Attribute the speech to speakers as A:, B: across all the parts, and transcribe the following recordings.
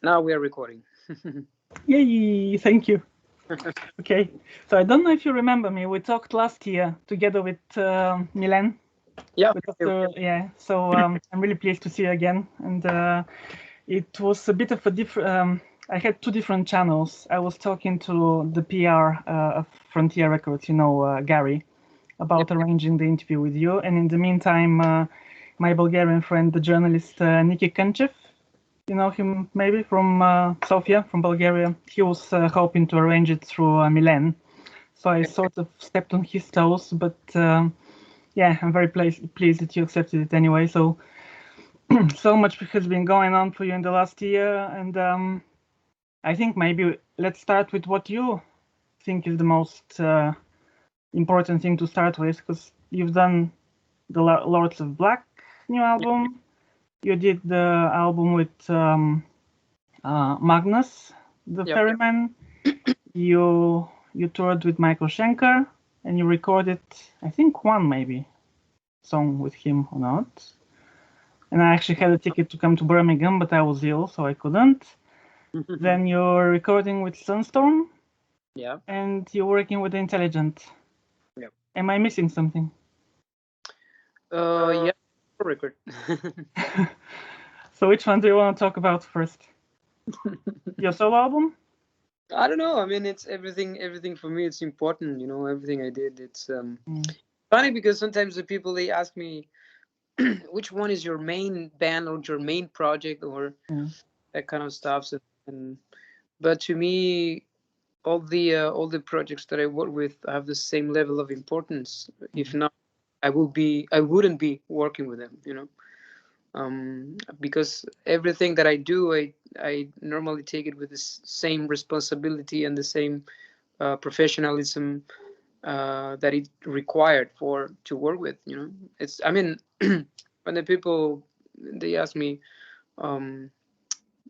A: Now we are recording.
B: Yay! Thank you. Okay, so I don't know if you remember me. We talked last year together with Milan.
A: Yeah.
B: Yeah. So I'm really pleased to see you again. And it was a bit of a different. I had two different channels. I was talking to the PR of Frontier Records, Gary, about arranging the interview with you. And in the meantime, my Bulgarian friend, the journalist Niki Kanchev, you know him maybe from Sofia, from Bulgaria. He was hoping to arrange it through Milan. So I sort of stepped on his toes, but yeah, I'm very pleased that you accepted it anyway. So, so much has been going on for you in the last year, and I think maybe let's start with what you think is the most important thing to start with, because you've done the Lords of Black new album. You did the album with Magnus, the Ferryman. You toured with Michael Schenker, and you recorded, I think, one maybe song with him or not. And I actually had a ticket to come to Birmingham, but I was ill, so I couldn't. Then you're recording with Sunstorm.
A: Yeah.
B: And you're working with Intelligent.
A: Yeah.
B: Am I missing something?
A: Yeah, record.
B: So which one do you want to talk about first? Your solo album?
A: I don't know. I mean, it's everything for me. It's important, everything I did. It's funny because sometimes the people, they ask me, which one is your main band or your main project or that kind of stuff. But to me, all the projects that I work with have the same level of importance. If not, I wouldn't be working with them, because everything that I do, I normally take it with the same responsibility and the same professionalism that it required to work with. It's, I mean, when the people, they ask me,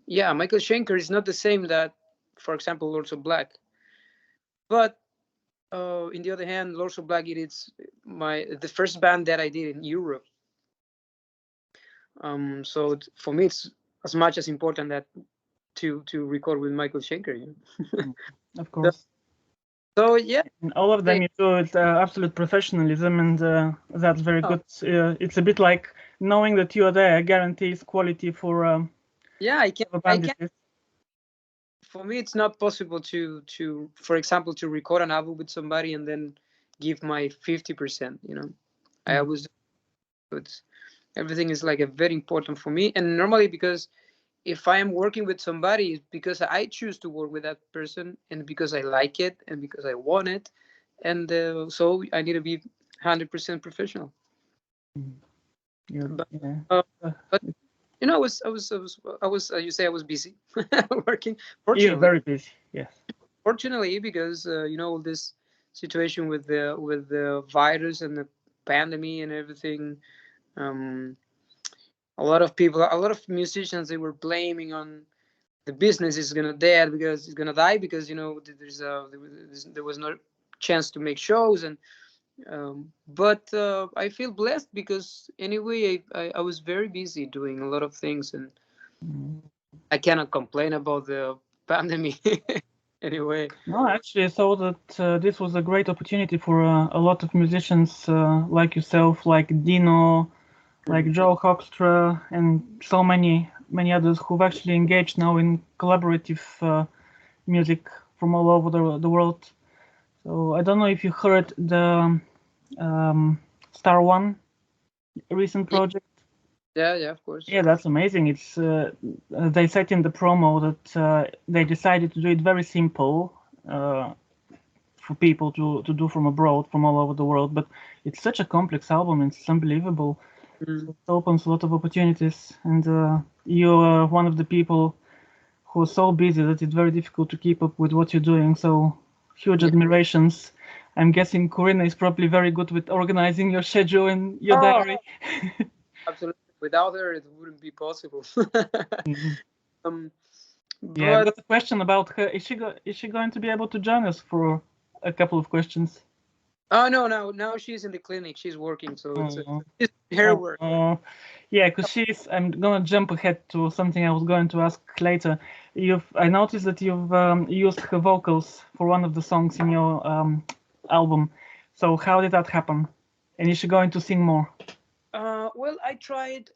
A: yeah, Michael Schenker is not the same that, for example, Lords of Black, but in the other hand, Lords of Black, it's the first band that I did in Europe. So for me, it's as much as important that to record with Michael Schenker.
B: Of course.
A: So yeah,
B: and all of them you do it absolute professionalism, and that's very good. It's a bit like knowing that you are there guarantees quality for.
A: Yeah, I can. For me, it's not possible to, for example, to record an album with somebody and then give my 50%. I always. Everything is like a very important for me, and normally because if I am working with somebody, it's because I choose to work with that person and because I like it and because I want it, and so I need to be 100% professional. But I was you say I was busy working. Fortunately,
B: you're very busy. Yes.
A: Fortunately, because this situation with the virus and the pandemic and everything. A lot of musicians, they were blaming on the business is gonna die because there was no chance to make shows, and but I feel blessed because anyway I was very busy doing a lot of things, and I cannot complain about the pandemic. Anyway.
B: No, actually, I thought that this was a great opportunity for a lot of musicians like yourself, like Dino, like Joe Hoekstra, and so many others who've actually engaged now in collaborative music from all over the world. So I don't know if you heard the Star One recent project.
A: Yeah, of course.
B: Yeah, that's amazing. It's they said in the promo that they decided to do it very simple for people to do from abroad, from all over the world. But it's such a complex album. It's unbelievable. So it opens a lot of opportunities, and you're one of the people who are so busy that it's very difficult to keep up with what you're doing. So huge admirations. I'm guessing Corinna is probably very good with organizing your schedule and your diary.
A: Absolutely. Without her, it wouldn't be possible.
B: Yeah, I've got a question about her. Is she going to be able to join us for a couple of questions?
A: Oh no, now she's in the clinic. She's working, so it's her work.
B: Yeah, because I'm gonna jump ahead to something I was going to ask later. I noticed that you've used her vocals for one of the songs in your album. So how did that happen? And is she going to sing more?
A: Well, I tried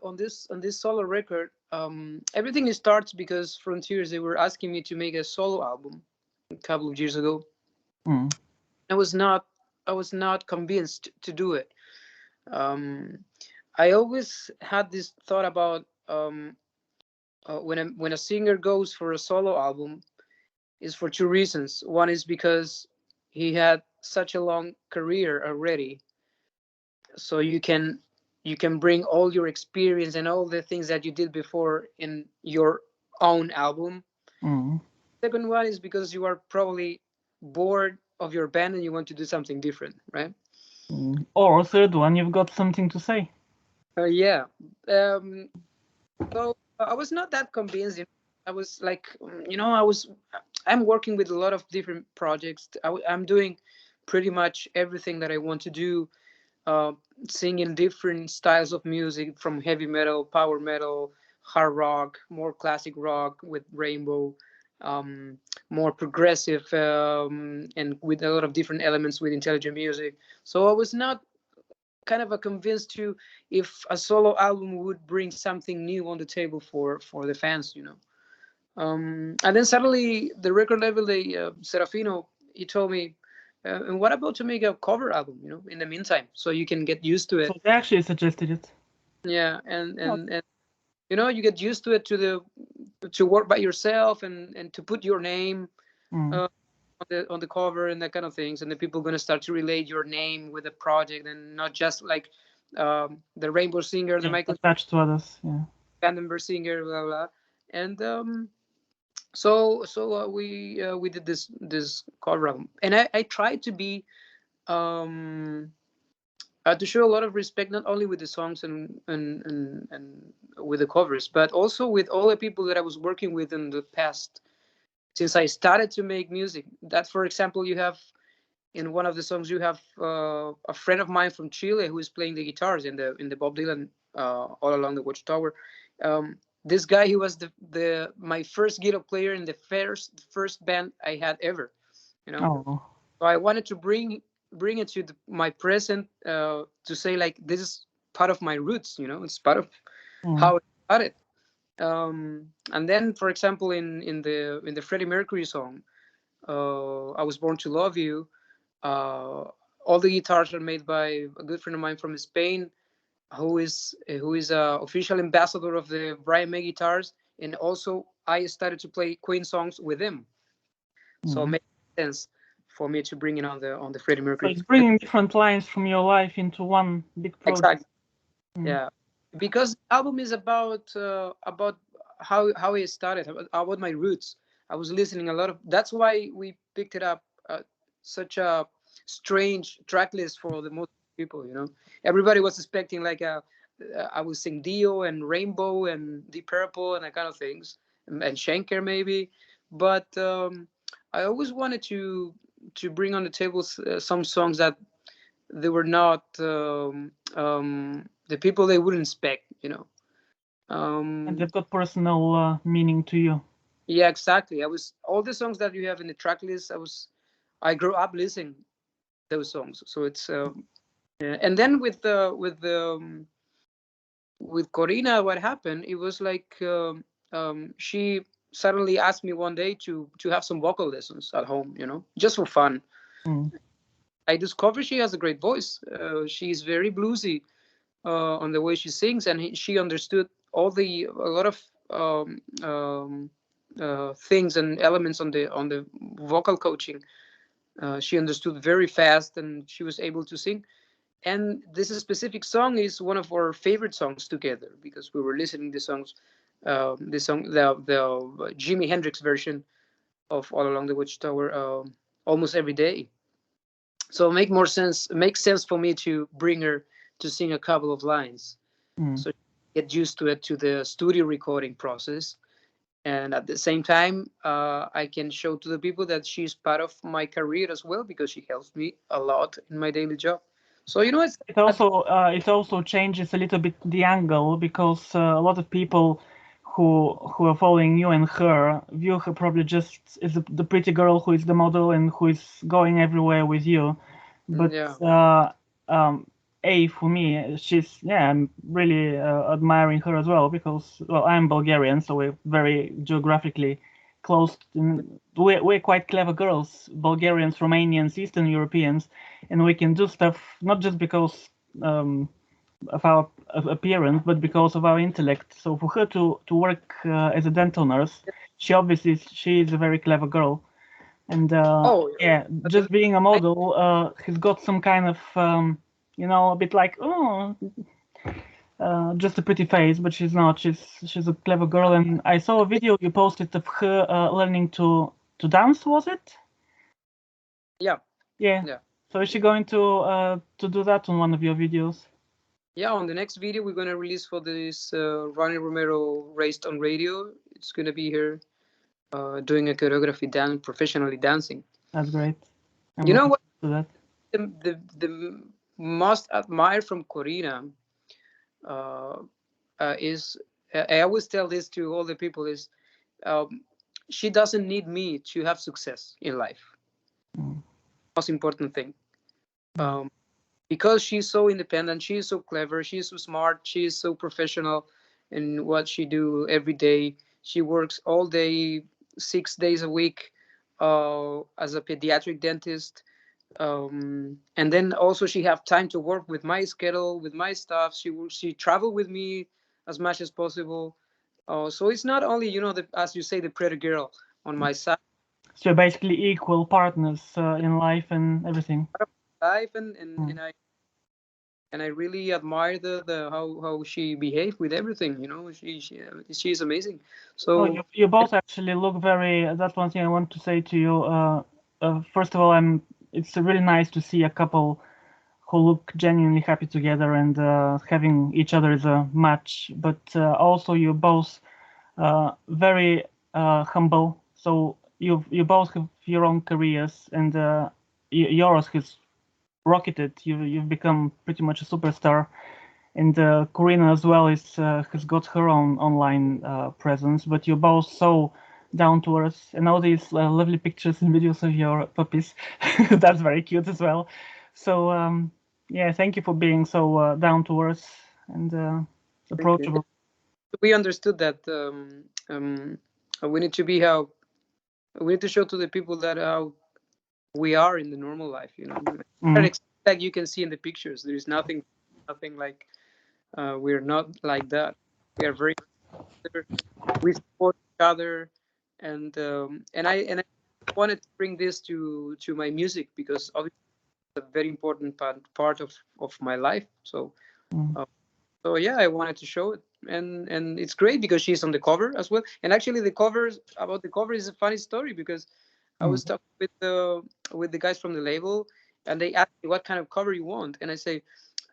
A: on this solo record. Everything starts because Frontiers, they were asking me to make a solo album a couple of years ago. I was not convinced to do it. I always had this thought about when a singer goes for a solo album is for two reasons. One is because he had such a long career already, so you can bring all your experience and all the things that you did before in your own album. Second one is because you are probably bored of your band and you want to do something different, right?
B: Or third one, you've got something to say.
A: Yeah. So I was not that convinced. I was like, I'm working with a lot of different projects. I'm doing pretty much everything that I want to do. Singing different styles of music, from heavy metal, power metal, hard rock, more classic rock with Rainbow, more progressive, and with a lot of different elements with intelligent music. So I was not kind of convinced to if a solo album would bring something new on the table for the fans, and then suddenly the record label, Serafino, he told me, and what about to make a cover album, in the meantime, so you can get used to it.
B: So they actually suggested it.
A: Yeah, and you get used to it, to work by yourself and to put your name on the cover and that kind of things, and the people are going to start to relate your name with the project, and not just like the Rainbow singer, the Michael
B: attached to others,
A: Vandenberg singer, blah blah. And so we did this cover album, and I tried to be to show a lot of respect, not only with the songs and with the covers, but also with all the people that I was working with in the past since I started to make music. That, for example, you have in one of the songs, you have a friend of mine from Chile who is playing the guitars in the Bob Dylan All Along the Watchtower. This guy, he was my first guitar player in the first band I had ever. So I wanted to bring it to my present, to say like this is part of my roots. It's part of how I started. And then, for example, in the Freddie Mercury song, "I Was Born to Love You," all the guitars are made by a good friend of mine from Spain, who is a official ambassador of the Brian May guitars, and also I started to play Queen songs with him, so it makes sense for me to bring it on the Freddie Mercury.
B: So it's bringing different lines from your life into one big project.
A: Exactly. Yeah, because the album is about how it started, about my roots. I was listening a lot of. That's why we picked it up. Such a strange track list for the most people. Everybody was expecting like I would sing Dio and Rainbow and Deep Purple and that kind of things, and Schenker maybe. But I always wanted to bring on the table some songs that they were not the people they wouldn't expect.
B: And they've got personal meaning to you.
A: Yeah, exactly. All the songs that you have in the track list. I grew up listening those songs, so it's and then with Corina, what happened? It was like she suddenly asked me one day to have some vocal lessons at home, just for fun. I discovered she has a great voice. She's very bluesy on the way she sings, and she understood a lot of things and elements on the vocal coaching. She understood very fast, and she was able to sing. And this specific song is one of our favorite songs together, because we were listening to the Jimi Hendrix version of All Along the Watchtower almost every day. So it makes sense for me to bring her to sing a couple of lines, so get used to the studio recording process. and at the same time, I can show to the people that she's part of my career as well, because she helps me a lot in my daily job. So
B: it also changes a little bit the angle, because a lot of people who are following you and her view her probably just as the pretty girl who is the model and who is going everywhere with you. But
A: yeah.
B: for me, I'm really admiring her as well, because, well, I'm Bulgarian, so we're very geographically close. We're quite clever girls, Bulgarians, Romanians, Eastern Europeans, and we can do stuff not just because of our appearance, but because of our intellect. So for her to work as a dental nurse, she is a very clever girl. And just being a model has got some kind of a bit like, just a pretty face, but she's not. She's a clever girl. And I saw a video you posted of her learning to dance. Was it?
A: Yeah.
B: Yeah. So is she going to do that on one of your videos?
A: Yeah, on the next video we're gonna release for this Ronnie Romero Raised on Radio. It's gonna be her doing a choreography dance, professionally dancing.
B: That's great.
A: You know what?
B: That.
A: The most admire from Corina is, I always tell this to all the people, is she doesn't need me to have success in life. Most important thing. Because she's so independent, she's so clever, she's so smart, she's so professional in what she do every day. She works all day, 6 days a week, as a pediatric dentist. And then also she have time to work with my schedule, with my stuff. She travel with me as much as possible. So it's not only, as you say, the pretty girl on my side.
B: So basically equal partners in life and everything.
A: Life and I really admire the how she behaved with everything. She's amazing. So
B: you both actually look very. That's one thing I want to say to you. First of all, it's really nice to see a couple who look genuinely happy together and having each other as a match. But also, you're both very humble. So you both have your own careers, and yours has rocketed. You've become pretty much a superstar, and Corina as well has got her own online presence. But you're both so down to earth, and all these lovely pictures and videos of your puppies. That's very cute as well. So thank you for being so down to earth and approachable.
A: We understood that we need to we need to show to the people that how we are in the normal life. Like you can see in the pictures, there is nothing like we're not like that. We are very, we support each other, and I wanted to bring this to my music, because obviously it's a very important part of my life. So yeah, I wanted to show it, and it's great because she's on the cover as well. And actually, the cover is a funny story, because I was talking with the guys from the label, and they asked me what kind of cover you want, and I say,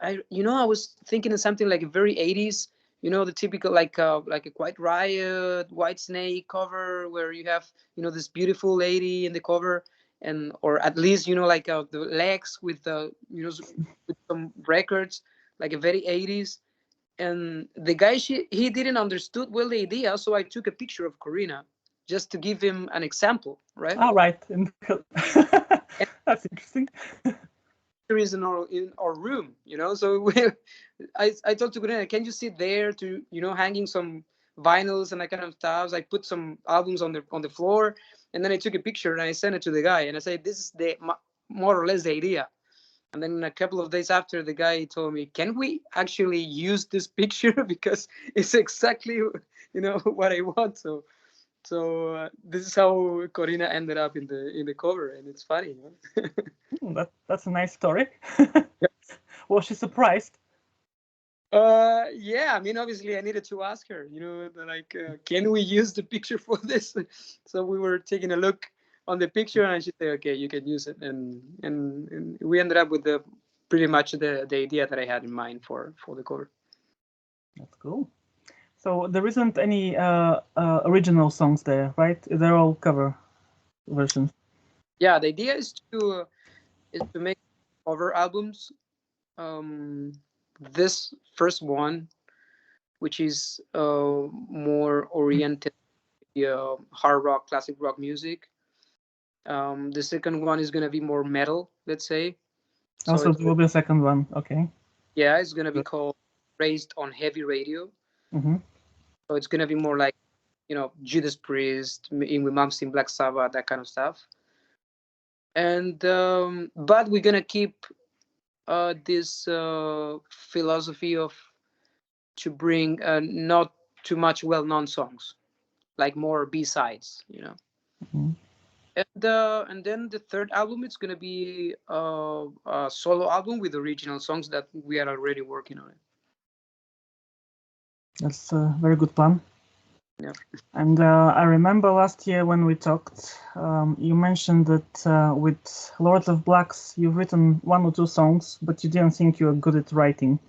A: I was thinking of something like a very 80s, the typical like a Quiet Riot, White Snake cover, where you have this beautiful lady in the cover, and or at least like the legs with the with some records, like a very 80s. And the guy, he didn't understood well the idea, so I took a picture of Corina just to give him an example, right?
B: All right. That's interesting.
A: There is in our room, so I talked to Corina, can you sit there to hanging some vinyls and that kind of stuff. I put some albums on the floor, and then I took a picture and I sent it to the guy, and I said, this is more or less the idea. And then a couple of days after, the guy told me, can we actually use this picture, because it's exactly what I want. So this is how Corina ended up in the cover, and it's funny.
B: That's a nice story. Was she surprised?
A: Yeah, I mean, obviously I needed to ask her, like, can we use the picture for this? So we were taking a look on the picture, and she said, okay, you can use it. And we ended up with pretty much the idea that I had in mind for the cover.
B: That's cool. So there isn't any original songs there, right? They're all cover versions.
A: Yeah, the idea is to make cover albums. This first one, which is more oriented hard rock, classic rock music. The second one is gonna be more metal, let's say. So
B: Also,
A: it's
B: there will be a second one. Okay.
A: yeah, it's gonna be called Raised on Heavy Radio.
B: Mm-hmm.
A: So it's gonna be more like Judas Priest, in with Malmsteen, Black Sabbath, that kind of stuff. And but we're gonna keep this philosophy of to bring not too much well-known songs, like more B-sides.
B: Mm-hmm.
A: And then the third album, it's gonna be a solo album with original songs that we are already working on it.
B: That's a very good plan.
A: Yeah.
B: And I remember last year when we talked, you mentioned that with Lords of Blacks, you've written one or two songs, but you didn't think you were good at writing.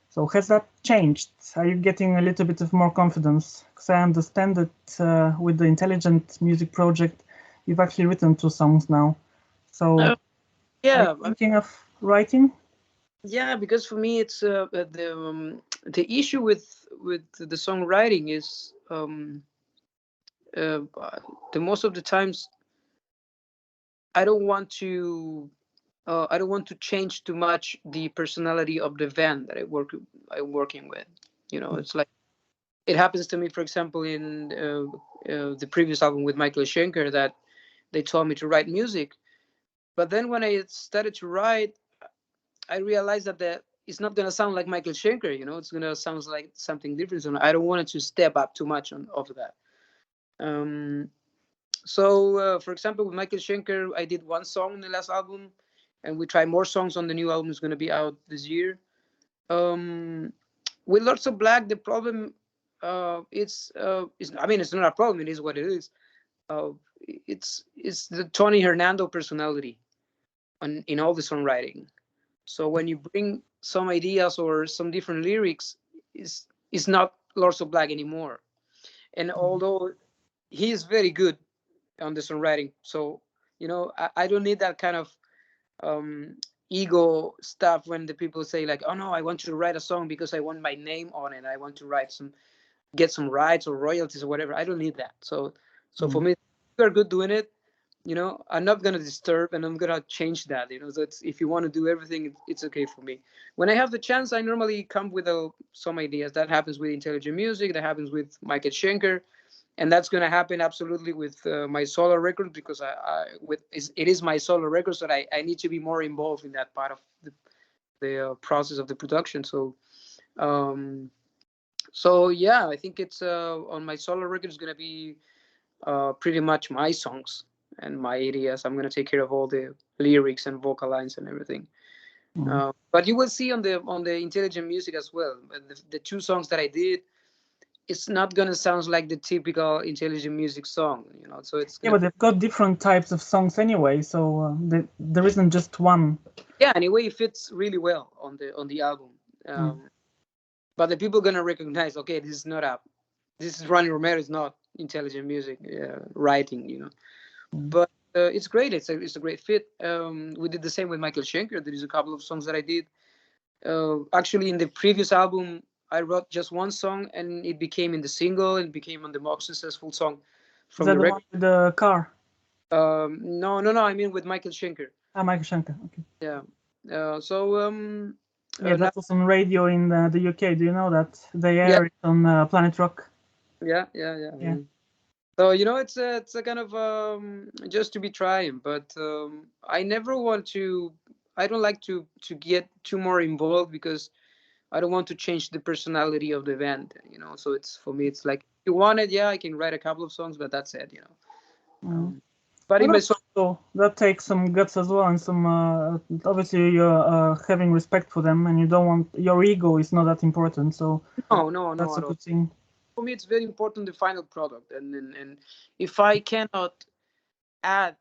B: So has that changed? Are you getting a little bit of more confidence? Because I understand that with the Intelligent Music Project, you've actually written two songs now. So are
A: Yeah,
B: you thinking of writing?
A: yeah, because for me, it's the issue with the songwriting is uh, the most of the times I don't want to change too much the personality of the band that I'm working with. It's like it happens to me, for example, in the previous album with Michael Schenker, that they told me to write music, but then when I started to write, I realized that it's not gonna sound like Michael Schenker. It's gonna sound like something different. So I don't want it to step up too much on of that. Um, so, for example, with Michael Schenker, I did one song in the last album, and we try more songs on the new album. Is gonna be out this year. With Lots of Black, the problem I mean, it's not a problem. It is what it is. Uh, it's the Tony Hernando personality in all the songwriting. So when you bring some ideas or some different lyrics, it's not Lords of Black anymore. And although he is very good on the songwriting, so I don't need that kind of um, ego stuff when the people say like, "Oh no, I want to write a song because I want my name on it. I want to get some rights or royalties or whatever." I don't need that. So for me, we're good doing it. I'm not gonna disturb, and I'm gonna change that. So if you want to do everything, it's okay for me. When I have the chance, I normally come with some ideas. That happens with Intelligent Music. That happens with Michael Schenker, and that's gonna happen absolutely with my solo record, because it is my solo record, so I need to be more involved in that part of the process of the production. Um, so yeah, I think it's on my solo record is gonna be pretty much my songs and my ideas. I'm gonna take care of all the lyrics and vocal lines and everything. But you will see on the Intelligent Music as well. The two songs that I did, it's not gonna sound like the typical Intelligent Music song. So it's
B: Yeah, but they've got different types of songs anyway, so there isn't just one.
A: Yeah, anyway, it fits really well on the album. But the people gonna recognize, okay, this is Ronnie Romero. Is not Intelligent Music writing. But it's great. It's a great fit. We did the same with Michael Schenker. There is a couple of songs that I did. Actually, in the previous album, I wrote just one song, and it became in the single. It became on the most successful song
B: Is
A: from
B: that
A: the
B: the
A: record.
B: one with the car?
A: No. I mean with Michael Schenker.
B: Michael Schenker. Okay.
A: Yeah.
B: Yeah, that was on radio in the UK. Do you know that they
A: Yeah.
B: air it on Planet Rock?
A: Yeah. So it's a kind of just to be trying, but I never want to. I don't like to get too more involved, because I don't want to change the personality of the band. So it's for me. It's like, if you want it, yeah, I can write a couple of songs, but that's it. But in my song,
B: So that takes some guts as well, and some obviously you're having respect for them, and you don't want your ego is not that important. So
A: no,
B: that's a
A: at all.
B: good thing.
A: For me, it's very important the final product, and if I cannot add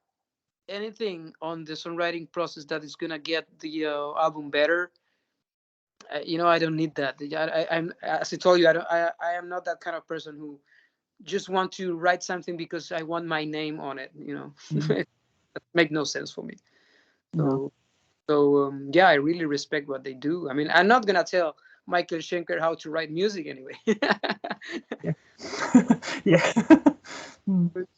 A: anything on the songwriting process that is gonna get the album better, you know, I don't need that. I'm, as I told you, I am not that kind of person who just want to write something because I want my name on it. You know, it make no sense for me.
B: No.
A: So yeah, I really respect what they do. I mean, I'm not gonna tell Michael Schenker how to write music anyway.
B: Yeah. Yeah.
A: But,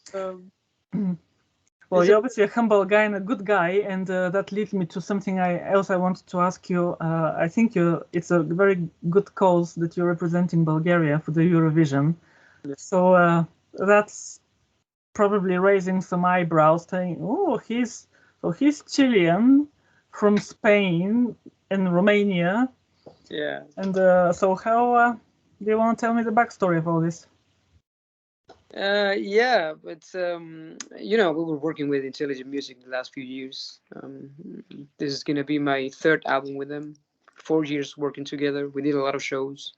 B: Well,
A: it's
B: you're obviously a humble guy and a good guy, and that leads me to something else I wanted to ask you. I think it's a very good cause that you're representing Bulgaria for the Eurovision. So that's probably raising some eyebrows, saying, "Oh, he's Chilean from Spain and Romania."
A: yeah.
B: And so how do you want to tell me the backstory of all this?
A: Yeah, but you know, we were working with Intelligent Music the last few years. This is gonna be my third album with them. 4 years working together. We did a lot of shows,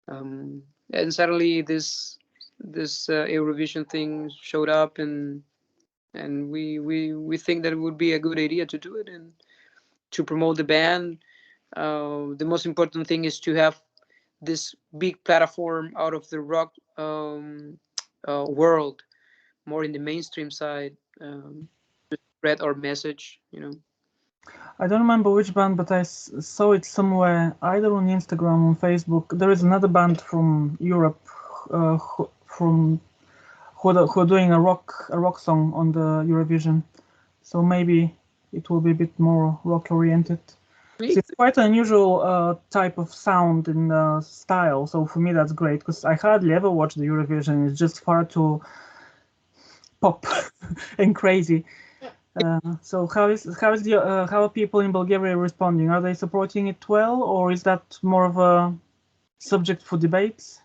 A: and suddenly this Eurovision thing showed up, and we think that it would be a good idea to do it and to promote the band. The most important thing is to have this big platform out of the rock world, more in the mainstream side, to spread our message. You know.
B: I don't remember which band, but I saw it somewhere, either on Instagram or on Facebook. There is another band from Europe who are doing a rock song on the Eurovision. So maybe it will be a bit more rock oriented. So it's quite an unusual type of sound and style. So for me, that's great because I hardly ever watch the Eurovision. It's just far too pop and crazy. So how are people in Bulgaria responding? Are they supporting it well, or is that more of a subject for debates?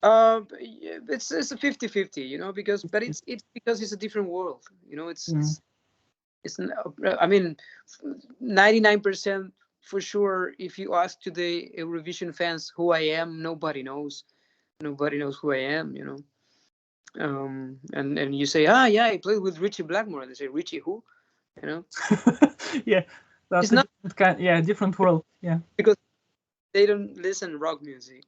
A: It's a 50-50, you know, but it's because it's a different world. You know, it's I mean, 99% for sure. If you ask today Eurovision fans who I am, nobody knows. Nobody knows who I am. You know. And you say, yeah, I played with Richie Blackmore. They say, Richie who? You know.
B: Yeah, that's
A: It's
B: a
A: not
B: different kind. Yeah, different world. Yeah.
A: because they don't listen rock music.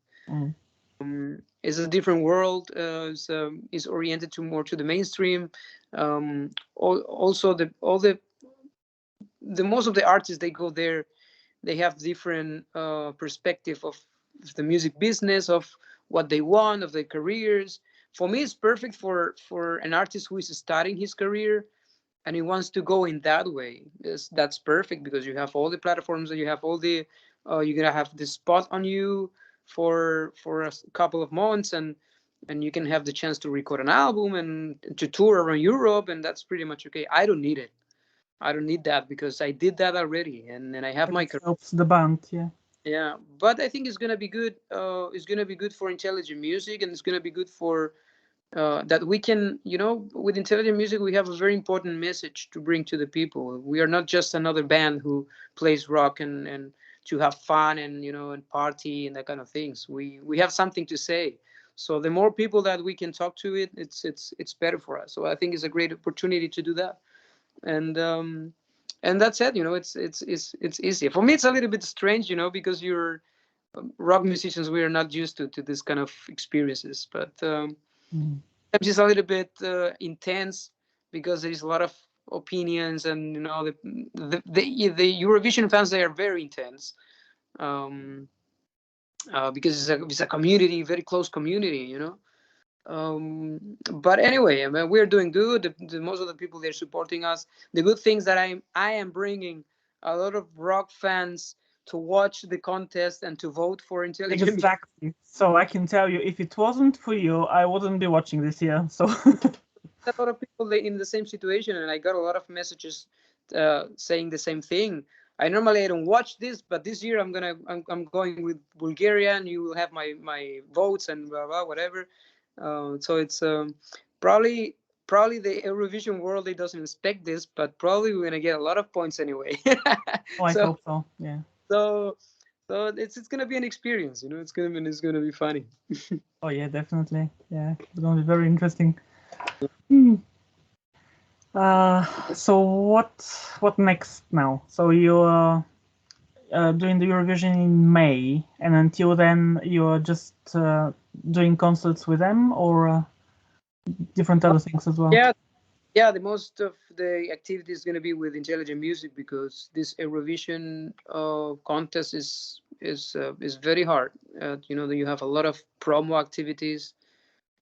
A: It's a different world. Is oriented to more to the mainstream. Also, the most of the artists they go there, they have different perspective of the music business, of what they want, of their careers. For me, it's perfect for an artist who is starting his career and he wants to go in that way. That's perfect because you have all the platforms and you have all the you're gonna have the spot on you for a couple of months, and you can have the chance to record an album and to tour around Europe, and that's pretty much okay. I don't need it. I don't need that because I did that already, and I have
B: But
A: my
B: it
A: career.
B: helps the band. Yeah.
A: Yeah, but I think it's gonna be good. It's gonna be good for Intelligent Music, and it's gonna be good for that we can, you know, with Intelligent Music, we have a very important message to bring to the people. We are not just another band who plays rock and to have fun and, you know, and party and that kind of things. We have something to say. So the more people that we can talk to it's better for us. So I think it's a great opportunity to do that. And that's it. You know, it's easy. For me, it's a little bit strange, you know, because you're rock musicians. We are not used to this kind of experiences, but. It's a little bit intense because there is a lot of opinions, and you know the Eurovision fans, they are very intense, um, because it's a community, very close community, you know. But anyway, I mean, we're doing good. Most of the people, they're supporting us. The good things that I am bringing a lot of rock fans to watch the contest and to vote for Intelligent.
B: Exactly. So I can tell you, if it wasn't for you, I wouldn't be watching this year. So
A: A lot of people in the same situation, and I got a lot of messages saying the same thing. I don't watch this, but this year I'm going with Bulgaria, and you will have my votes and blah blah whatever. So it's probably the Eurovision world, it doesn't expect this, but probably we're gonna get a lot of points anyway.
B: I
A: so
B: hope so. Yeah.
A: so so it's gonna be an experience, you know. It's gonna be funny.
B: Oh yeah, definitely. Yeah, it's going to be very interesting. So what next now? So doing the Eurovision in May, and until then you're just doing concerts with them, or different other things as well?
A: Yeah, the most of the activity is going to be with intelligent music, because this Eurovision contest is very hard. You know, you have a lot of promo activities.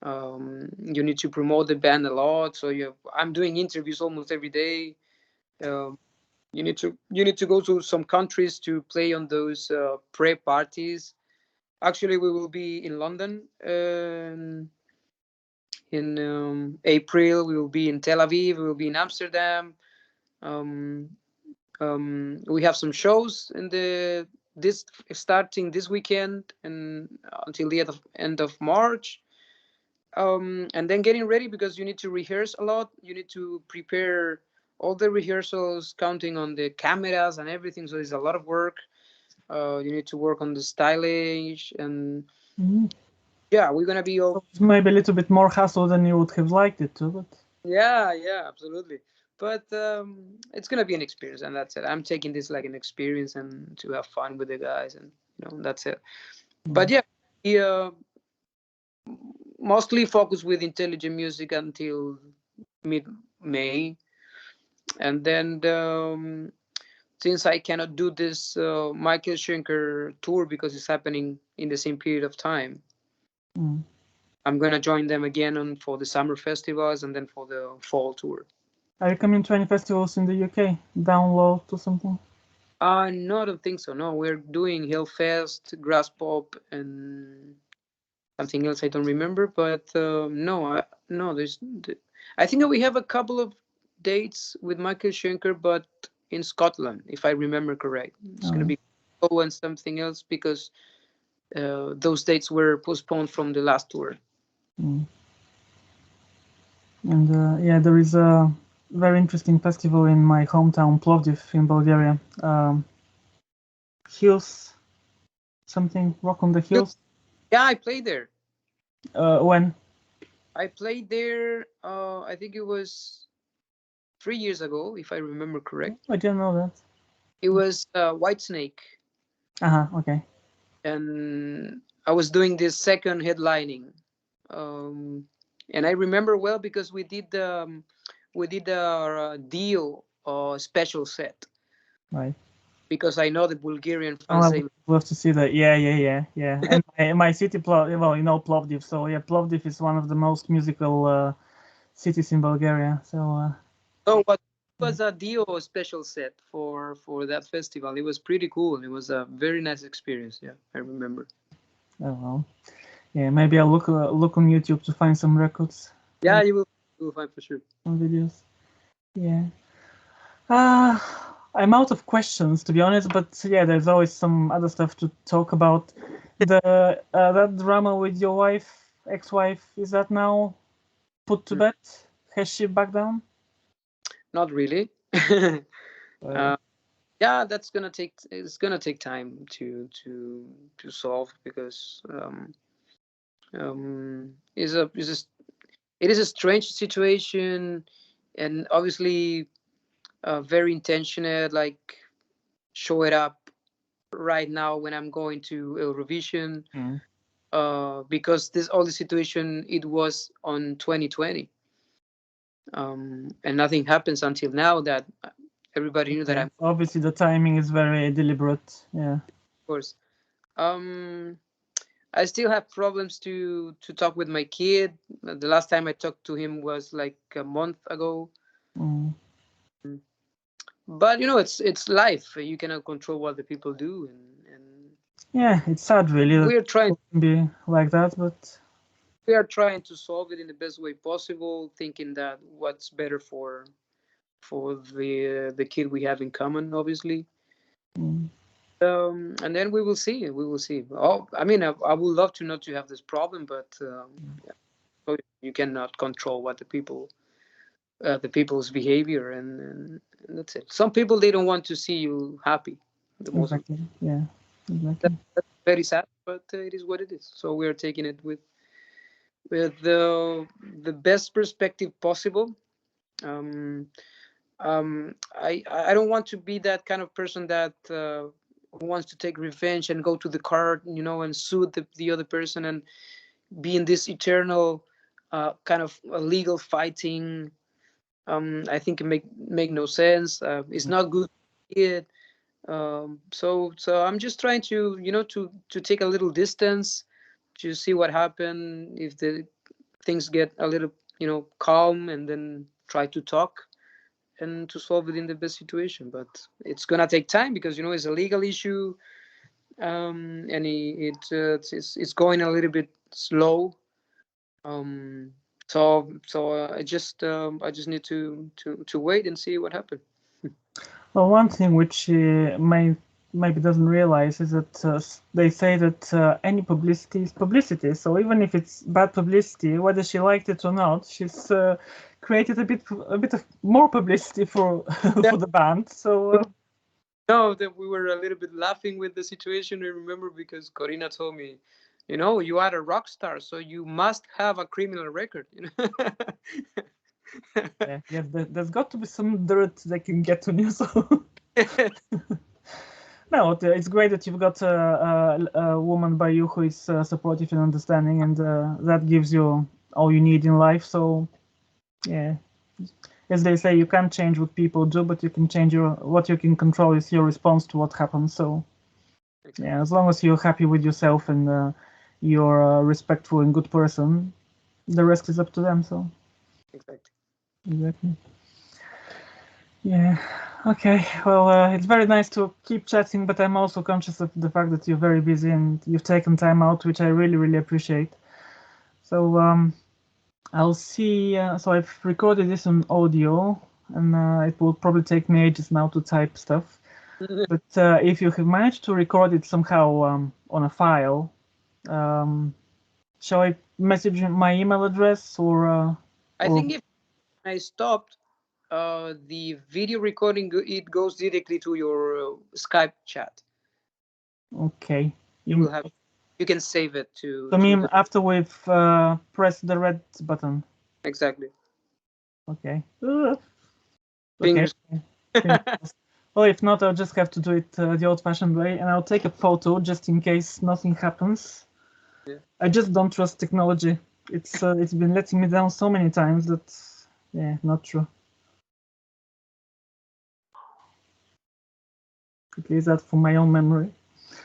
A: You need to promote the band a lot. So I'm doing interviews almost every day. Um, you need to go to some countries to play on those pre parties. Actually, we will be in London in April. We will be in Tel Aviv. We will be in Amsterdam. Um, we have some shows in this starting this weekend and until the end of March. And then getting ready, because you need to rehearse a lot. You need to prepare all the rehearsals, counting on the cameras and everything. So it's a lot of work. You need to work on the styling, and yeah, we're gonna be all.
B: So maybe a little bit more hassle than you would have liked it to, but
A: Yeah, absolutely. But it's gonna be an experience, and that's it. I'm taking this like an experience and to have fun with the guys, and that's it. But yeah, we mostly focus with intelligent music until mid-May, and then since I cannot do this Michael Schenker tour because it's happening in the same period of time, I'm gonna join them again for the summer festivals and then for the fall tour.
B: Are you coming to any festivals in the UK? Download or something?
A: No, I don't think so. No, we're doing Hillfest, Grass Pop, and something else I don't remember. But no, there's. I think that we have a couple of dates with Michael Schenker, but in Scotland, if I remember correct. It's going to be Go and something else, because those dates were postponed from the last tour.
B: And yeah, there is a very interesting festival in my hometown, Plovdiv, in Bulgaria. Hills, something, Rock on the Hills.
A: Yeah, I played there.
B: When?
A: I played there. I think it was 3 years ago, if I remember correct.
B: I didn't know that.
A: It was Whitesnake.
B: Okay.
A: And I was doing this second headlining, and I remember well because we did a Dio special set.
B: Right.
A: Because I know the Bulgarian
B: I
A: fans.
B: would love to see that. Yeah. And my city, Plovdiv. So yeah, Plovdiv is one of the most musical cities in Bulgaria. So.
A: What was a Dio special set for that festival? It was pretty cool. It was a very nice experience. Yeah, I remember.
B: Oh well. Yeah, maybe I'll look on YouTube to find some records.
A: Yeah, you will find for sure.
B: Some videos. Yeah. I'm out of questions, to be honest, but yeah, there's always some other stuff to talk about. That drama with your ex-wife, is that now put to bed? Has she backed down?
A: Not really. Yeah, it's gonna take time to solve, because it is a strange situation, and obviously very intentional, like show it up right now when I'm going to Eurovision, because all the situation, it was on 2020, and nothing happens until now, that everybody knew that I'm.
B: Obviously, the timing is very deliberate. Yeah.
A: Of course. I still have problems to talk with my kid. The last time I talked to him was like a month ago. But it's life. You cannot control what the people do, and
B: yeah, it's sad, really.
A: We are trying
B: to be like that, but
A: we are trying to solve it in the best way possible, thinking that what's better for the kid we have in common, obviously. And then we will see. Oh, I mean, I would love to not to have this problem, but yeah, you cannot control what the people's behavior, and that's it. Some people, they don't want to see you happy.
B: Exactly. Yeah. Exactly.
A: That's very sad, but it is what it is. So we are taking it with the best perspective possible. I don't want to be that kind of person that who wants to take revenge and go to the court, and sue the other person and be in this eternal kind of legal fighting. I think it make no sense. It's not good for it. So I'm just trying to to take a little distance to see what happened, if the things get a little calm, and then try to talk and to solve it in the best situation. But it's gonna take time because it's a legal issue, and it's going a little bit slow. So I just need to wait and see what happens.
B: Well, one thing which maybe doesn't realize is that they say that any publicity is publicity. So even if it's bad publicity, whether she liked it or not, she's created a bit of more publicity for for the band. So
A: no, that we were a little bit laughing with the situation. I remember because Corina told me, you are a rock star, so you must have a criminal record.
B: yeah, there's got to be some dirt they can get on you. So no, it's great that you've got a woman by you who is supportive and understanding, and that gives you all you need in life. So yeah, as they say, you can't change what people do, but you can change what you can control is your response to what happens. So yeah, as long as you're happy with yourself and you're a respectful and good person, the rest is up to them. So exactly. Yeah. Okay. Well, it's very nice to keep chatting, but I'm also conscious of the fact that you're very busy and you've taken time out, which I really, really appreciate. So I'll see. So I've recorded this on audio, and it will probably take me ages now to type stuff. But if you have managed to record it somehow on a file, shall I message my email address or?
A: I think if I stopped the video recording, it goes directly to your Skype chat.
B: Okay.
A: You can save it to.
B: I mean, after we've pressed the red button.
A: Exactly.
B: Okay.
A: Fingers.
B: Okay. Well, if not, I'll just have to do it the old-fashioned way, and I'll take a photo just in case nothing happens.
A: Yeah.
B: I just don't trust technology. It's been letting me down so many times that, yeah, not true. At least that from my own memory.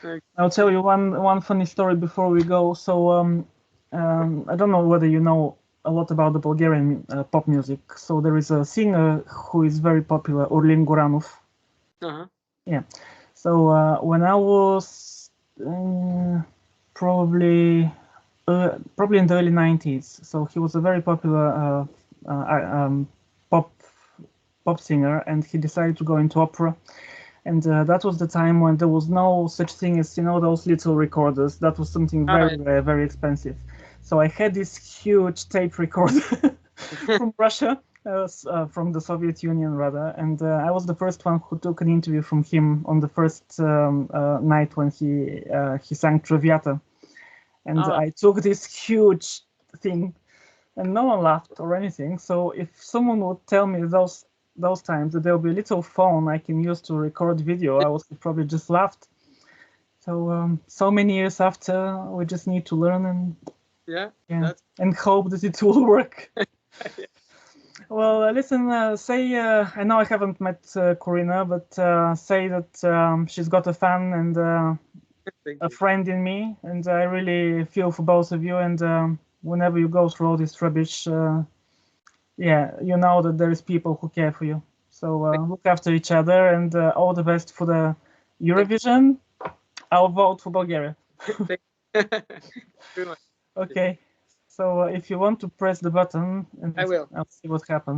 B: Okay. I'll tell you one funny story before we go. So I don't know whether you know a lot about the Bulgarian pop music. So there is a singer who is very popular, Orlin Goranov. Yeah. So when I was probably in the early 90s, so he was a very popular pop singer, and he decided to go into opera. And that was the time when there was no such thing as those little recorders. That was something very, very, very expensive. So I had this huge tape recorder from Russia. From the Soviet Union rather, and I was the first one who took an interview from him on the first night when he sang Traviata, and I took this huge thing, and no one laughed or anything. So if someone would tell me those times that there'll be a little phone I can use to record video, I would probably just laughed. So so many years after, we just need to learn and hope that it will work. Well, listen, say, I know I haven't met Corina, but say that she's got a fan and a friend in me, and I really feel for both of you. And whenever you go through all this rubbish, yeah, you know that there is people who care for you. So look after each other, and all the best for the Eurovision. I'll vote for Bulgaria. Okay. So if you want to press the button, and
A: I will.
B: I'll see what happens.